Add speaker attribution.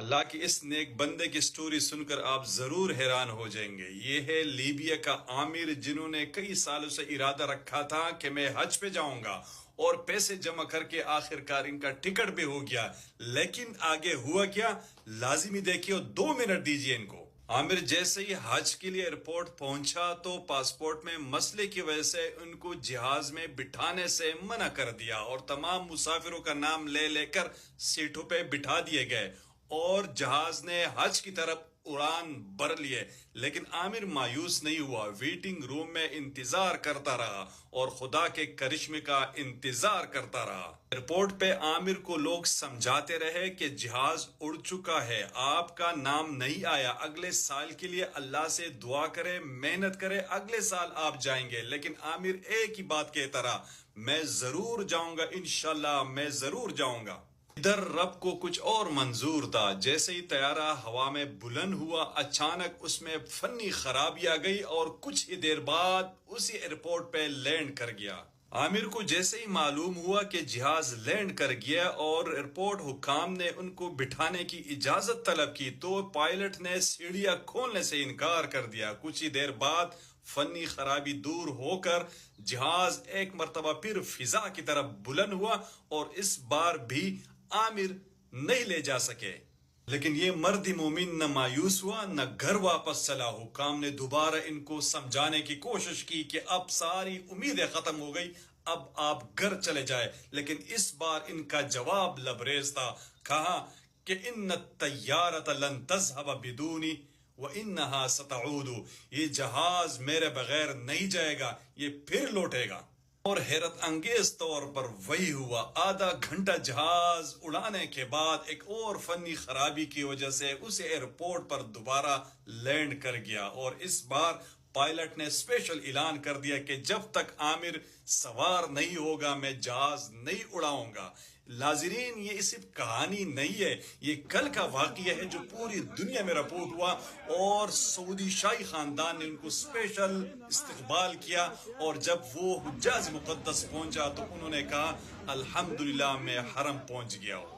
Speaker 1: اللہ کے اس نیک بندے کی سٹوری سن کر آپ ضرور حیران ہو جائیں گے۔ یہ ہے لیبیا کا عامر، جنہوں نے کئی سالوں سے ارادہ رکھا تھا کہ میں حج پہ جاؤں گا، اور پیسے جمع کر کے آخر کار ان کا ٹکٹ بھی ہو گیا۔ لیکن آگے ہوا کیا، لازمی دیکھیے، 2 منٹ دیجیے ان کو۔ عامر جیسے ہی حج کے لیے ایئرپورٹ پہنچا تو پاسپورٹ میں مسئلے کی وجہ سے ان کو جہاز میں بٹھانے سے منع کر دیا، اور تمام مسافروں کا نام لے لے کر سیٹوں پہ بٹھا دیے گئے، اور جہاز نے حج کی طرف اڑان بھر لیے۔ لیکن عامر مایوس نہیں ہوا، ویٹنگ روم میں انتظار کرتا رہا اور خدا کے کرشمے کا انتظار کرتا رہا۔ ایئرپورٹ پہ عامر کو لوگ سمجھاتے رہے کہ جہاز اڑ چکا ہے، آپ کا نام نہیں آیا، اگلے سال کے لیے اللہ سے دعا کرے، محنت کرے، اگلے سال آپ جائیں گے۔ لیکن عامر ایک ہی بات کہتا رہا، میں ضرور جاؤں گا، انشاءاللہ میں ضرور جاؤں گا۔ ادھر رب کو کچھ اور منظور تھا۔ جیسے ہی طیارہ ہوا میں بلند ہوا، اچانک اس میں فنی خرابی آ گئی اور کچھ ہی دیر بعد اسی ایئرپورٹ پہ لینڈ کر گیا۔ عامر کو جیسے ہی معلوم ہوا کہ جہاز لینڈ کر گیا اور ایئرپورٹ حکام نے ان کو بٹھانے کی اجازت طلب کی، تو پائلٹ نے سیڑھیاں کھولنے سے انکار کر دیا۔ کچھ ہی دیر بعد فنی خرابی دور ہو کر جہاز ایک مرتبہ پھر فضا کی طرف بلند ہوا، اور اس بار بھی عامر نہیں لے جا سکے۔ لیکن یہ مرد مومن نہ مایوس ہوا، نہ گھر واپس چلا۔ حکام نے دوبارہ ان کو سمجھانے کی کوشش کی کہ اب ساری امیدیں ختم ہو گئی، اب آپ گھر چلے جائے۔ لیکن اس بار ان کا جواب لبریز تھا، کہا کہ ان الطیارۃ لن تذهب بدونی وانها ستعود، یہ جہاز میرے بغیر نہیں جائے گا، یہ پھر لوٹے گا۔ اور حیرت انگیز طور پر وہی ہوا۔ آدھا گھنٹہ جہاز اڑانے کے بعد ایک اور فنی خرابی کی وجہ سے اسے ایئرپورٹ پر دوبارہ لینڈ کر گیا، اور اس بار پائلٹ نے اسپیشل اعلان کر دیا کہ جب تک عامر سوار نہیں ہوگا میں جہاز نہیں اڑاؤں گا۔ ناظرین، یہ صرف کہانی نہیں ہے، یہ کل کا واقعہ ہے جو پوری دنیا میں رپورٹ ہوا، اور سعودی شاہی خاندان نے ان کو اسپیشل استقبال کیا، اور جب وہ حجاز مقدس پہنچا تو انہوں نے کہا الحمدللہ میں حرم پہنچ گیا ہوں۔